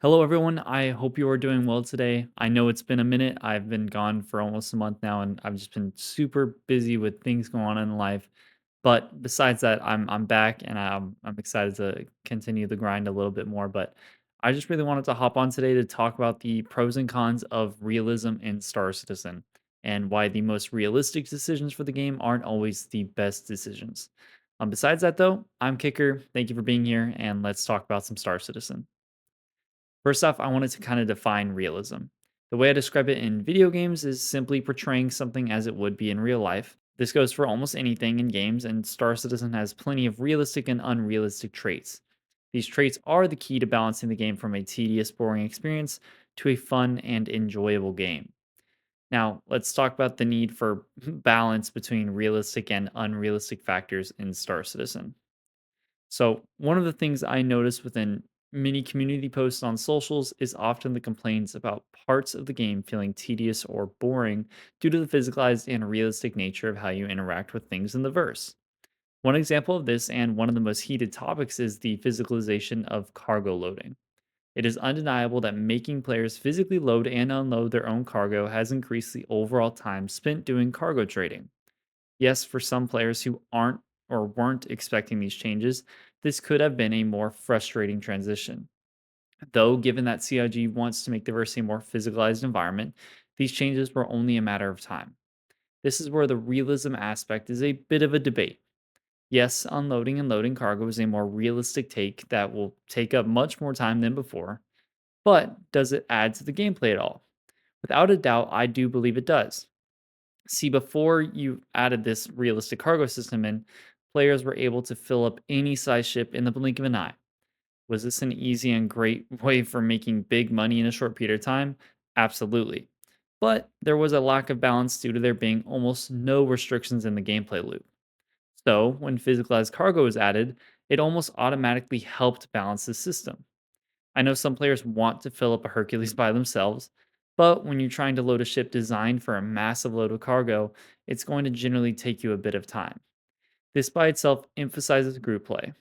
Hello, everyone. I hope you are doing well today. I know it's been a minute. I've been gone for almost a month now, and I've just been super busy with things going on in life. But besides that, I'm back, and I'm excited to continue the grind a little bit more. But I just really wanted to hop on today to talk about the pros and cons of realism in Star Citizen, and why the most realistic decisions for the game aren't always the best decisions. Besides that, though, I'm Kicker. Thank you for being here, and let's talk about some Star Citizen. First off, I wanted to kind of define realism. The way I describe it in video games is simply portraying something as it would be in real life. This goes for almost anything in games, and Star Citizen has plenty of realistic and unrealistic traits. These traits are the key to balancing the game from a tedious, boring experience to a fun and enjoyable game. Now, let's talk about the need for balance between realistic and unrealistic factors in Star Citizen. So, one of the things I notice within many community posts on socials is often the complaints about parts of the game feeling tedious or boring due to the physicalized and realistic nature of how you interact with things in the verse. One example of this, and one of the most heated topics, is the physicalization of cargo loading. It is undeniable that making players physically load and unload their own cargo has increased the overall time spent doing cargo trading. Yes, for some players who aren't or weren't expecting these changes, this could have been a more frustrating transition. Though, given that CIG wants to make diversity a more physicalized environment, these changes were only a matter of time. This is where the realism aspect is a bit of a debate. Yes, unloading and loading cargo is a more realistic take that will take up much more time than before, but does it add to the gameplay at all? Without a doubt, I do believe it does. See, before you added this realistic cargo system in, players were able to fill up any size ship in the blink of an eye. Was this an easy and great way for making big money in a short period of time? Absolutely. But there was a lack of balance due to there being almost no restrictions in the gameplay loop. So, when physicalized cargo was added, it almost automatically helped balance the system. I know some players want to fill up a Hercules by themselves, but when you're trying to load a ship designed for a massive load of cargo, it's going to generally take you a bit of time. This by itself emphasizes group play.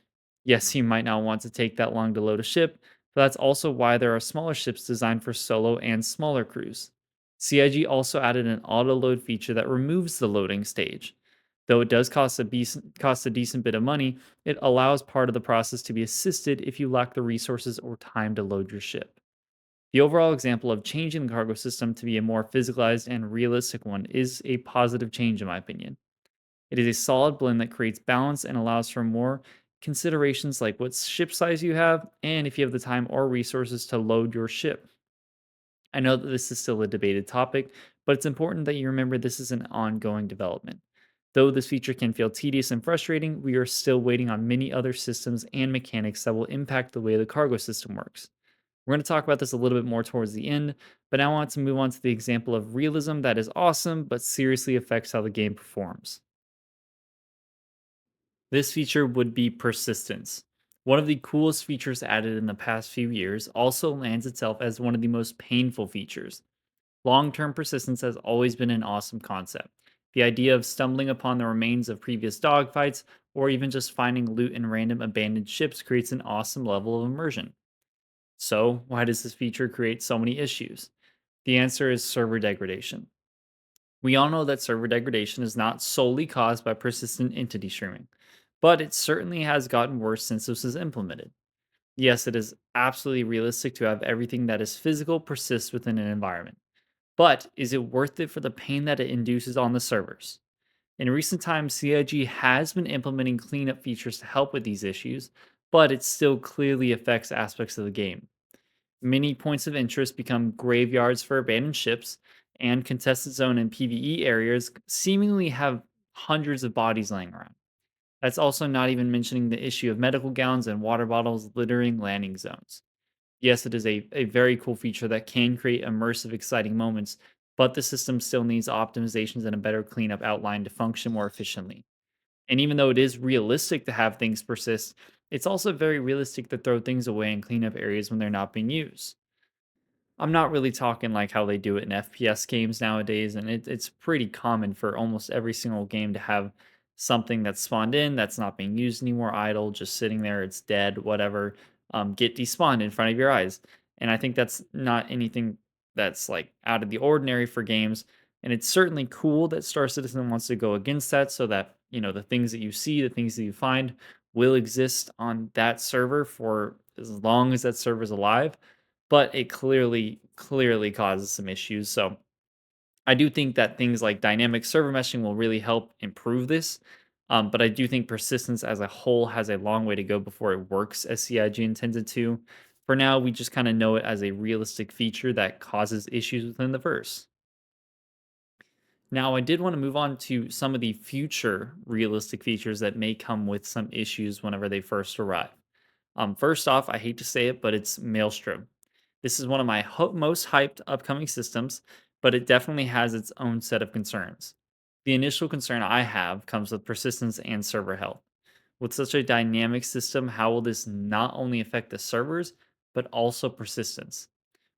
Yes, you might not want to take that long to load a ship, but that's also why there are smaller ships designed for solo and smaller crews. CIG also added an auto load feature that removes the loading stage. Though it does cost a decent bit of money, it allows part of the process to be assisted if you lack the resources or time to load your ship. The overall example of changing the cargo system to be a more physicalized and realistic one is a positive change, in my opinion. It is a solid blend that creates balance and allows for more considerations like what ship size you have and if you have the time or resources to load your ship. I know that this is still a debated topic, but it's important that you remember this is an ongoing development. Though this feature can feel tedious and frustrating, we are still waiting on many other systems and mechanics that will impact the way the cargo system works. We're going to talk about this a little bit more towards the end, but now I want to move on to the example of realism that is awesome but seriously affects how the game performs. This feature would be persistence. One of the coolest features added in the past few years also lands itself as one of the most painful features. Long term persistence has always been an awesome concept. The idea of stumbling upon the remains of previous dogfights or even just finding loot in random abandoned ships creates an awesome level of immersion. So, why does this feature create so many issues? The answer is server degradation. We all know that server degradation is not solely caused by persistent entity streaming, but it certainly has gotten worse since this was implemented. Yes, it is absolutely realistic to have everything that is physical persist within an environment, but is it worth it for the pain that it induces on the servers? In recent times, CIG has been implementing cleanup features to help with these issues, but it still clearly affects aspects of the game. Many points of interest become graveyards for abandoned ships, and contested zone and PvE areas seemingly have hundreds of bodies laying around. That's also not even mentioning the issue of medical gowns and water bottles littering landing zones. Yes, it is a very cool feature that can create immersive, exciting moments, but the system still needs optimizations and a better cleanup outline to function more efficiently. And even though it is realistic to have things persist, it's also very realistic to throw things away and clean up areas when they're not being used. I'm not really talking like how they do it in FPS games nowadays, and it's pretty common for almost every single game to have something that's spawned in that's not being used anymore, idle, just sitting there, it's dead, whatever, get despawned in front of your eyes. And I think that's not anything that's like out of the ordinary for games. And it's certainly cool that Star Citizen wants to go against that so that, the things that you see, the things that you find will exist on that server for as long as that server is alive. But it clearly causes some issues. So I do think that things like dynamic server meshing will really help improve this. But I do think persistence as a whole has a long way to go before it works as CIG intended to. For now, we just kind of know it as a realistic feature that causes issues within the verse. Now, I did want to move on to some of the future realistic features that may come with some issues whenever they first arrive. First off, I hate to say it, but it's Maelstrom. This is one of my most hyped upcoming systems, but it definitely has its own set of concerns. The initial concern I have comes with persistence and server health. With such a dynamic system, how will this not only affect the servers, but also persistence?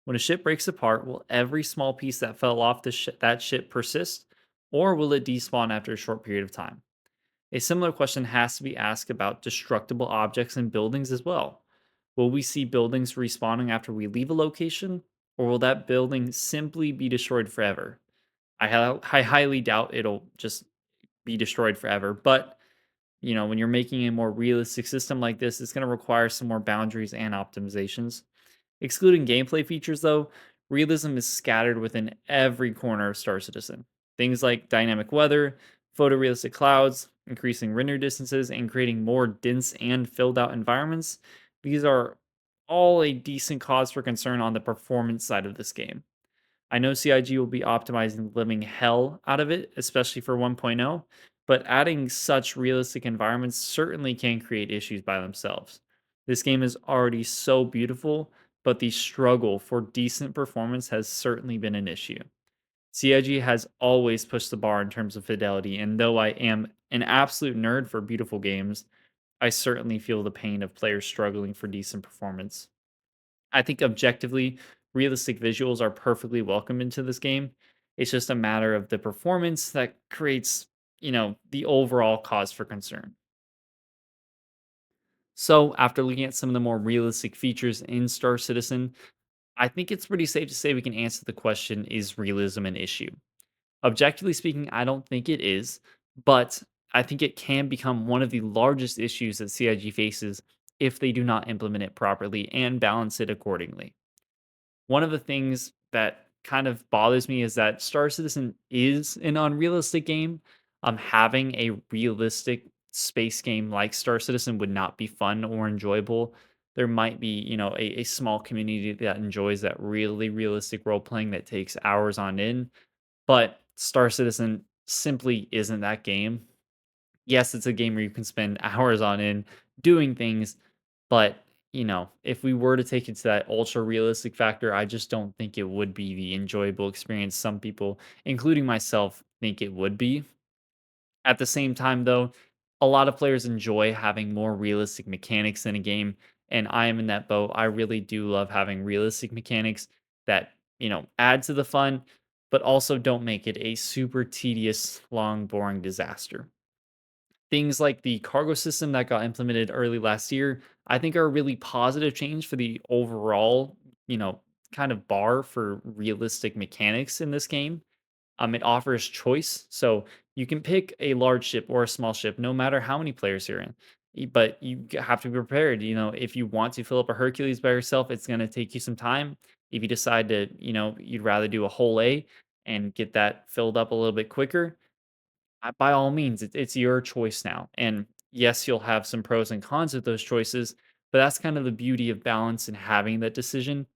When a ship breaks apart, will every small piece that fell off that ship persist, or will it despawn after a short period of time? A similar question has to be asked about destructible objects and buildings as well. Will we see buildings respawning after we leave a location, or will that building simply be destroyed forever? I highly doubt it'll just be destroyed forever, but when you're making a more realistic system like this, it's going to require some more boundaries and optimizations. Excluding gameplay features, though, realism is scattered within every corner of Star Citizen. Things like dynamic weather, photorealistic clouds, increasing render distances, and creating more dense and filled out environments, these are all a decent cause for concern on the performance side of this game. I know CIG will be optimizing the living hell out of it, especially for 1.0, but adding such realistic environments certainly can create issues by themselves. This game is already so beautiful, but the struggle for decent performance has certainly been an issue. CIG has always pushed the bar in terms of fidelity, and though I am an absolute nerd for beautiful games, I certainly feel the pain of players struggling for decent performance. I think objectively, realistic visuals are perfectly welcome into this game. It's just a matter of the performance that creates, the overall cause for concern. So, after looking at some of the more realistic features in Star Citizen, I think it's pretty safe to say we can answer the question, is realism an issue? Objectively speaking, I don't think it is, but I think it can become one of the largest issues that CIG faces if they do not implement it properly and balance it accordingly. One of the things that kind of bothers me is that Star Citizen is an unrealistic game. Having a realistic space game like Star Citizen would not be fun or enjoyable. There might be, a small community that enjoys that really realistic role playing that takes hours on end, but Star Citizen simply isn't that game. Yes, it's a game where you can spend hours on end doing things, but if we were to take it to that ultra realistic factor, I just don't think it would be the enjoyable experience some people, including myself, think it would be. At the same time, though, a lot of players enjoy having more realistic mechanics in a game, and I am in that boat. I really do love having realistic mechanics that, add to the fun, but also don't make it a super tedious, long, boring disaster. Things like the cargo system that got implemented early last year, I think are a really positive change for the overall, you know, kind of bar for realistic mechanics in this game. It offers choice, so you can pick a large ship or a small ship, no matter how many players you're in. But have to be prepared. If you want to fill up a Hercules by yourself, it's going to take you some time. If you decide to, you'd rather do a whole A and get that filled up a little bit quicker, by all means, it's your choice now. And yes, you'll have some pros and cons with those choices, but that's kind of the beauty of balance and having that decision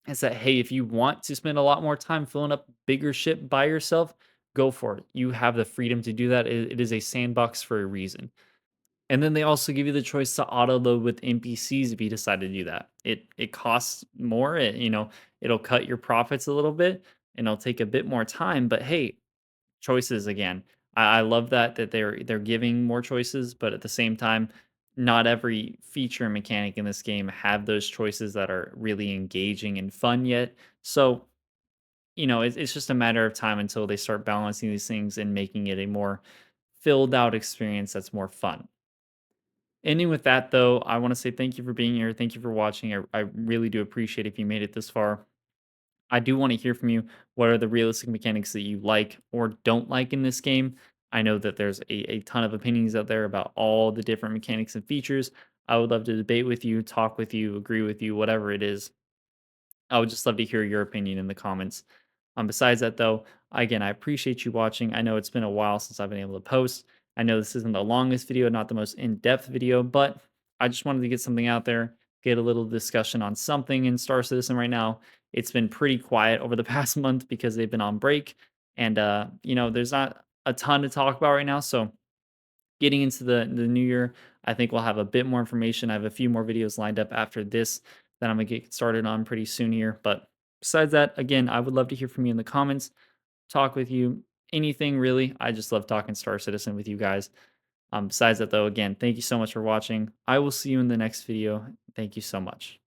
is that, hey, if you want to spend a lot more time filling up bigger ship by yourself, go for it. You have the freedom to do that. It is a sandbox for a reason. And then they also give you the choice to auto load with NPCs if you decide to do that. It costs more. It'll cut your profits a little bit and it'll take a bit more time. But hey, choices again. I love that they're giving more choices, but at the same time, not every feature and mechanic in this game have those choices that are really engaging and fun yet. So, it's just a matter of time until they start balancing these things and making it a more filled out experience that's more fun. Ending with that though, I want to say thank you for being here. Thank you for watching. I really do appreciate if you made it this far. I do want to hear from you. What are the realistic mechanics that you like or don't like in this game? I know that there's a ton of opinions out there about all the different mechanics and features. I would love to debate with you, talk with you, agree with you, whatever it is. I would just love to hear your opinion in the comments. Besides that, though, again, I appreciate you watching. I know it's been a while since I've been able to post. I know this isn't the longest video, not the most in depth video, but I just wanted to get something out there, get a little discussion on something in Star Citizen right now. It's been pretty quiet over the past month because they've been on break. And, there's not a ton to talk about right now. So, getting into the new year, I think we'll have a bit more information. I have a few more videos lined up after this that I'm gonna get started on pretty soon here. But besides that, again, I would love to hear from you in the comments, talk with you, anything really. I just love talking Star Citizen with you guys. Besides that, though, again, thank you so much for watching. I will see you in the next video. Thank you so much.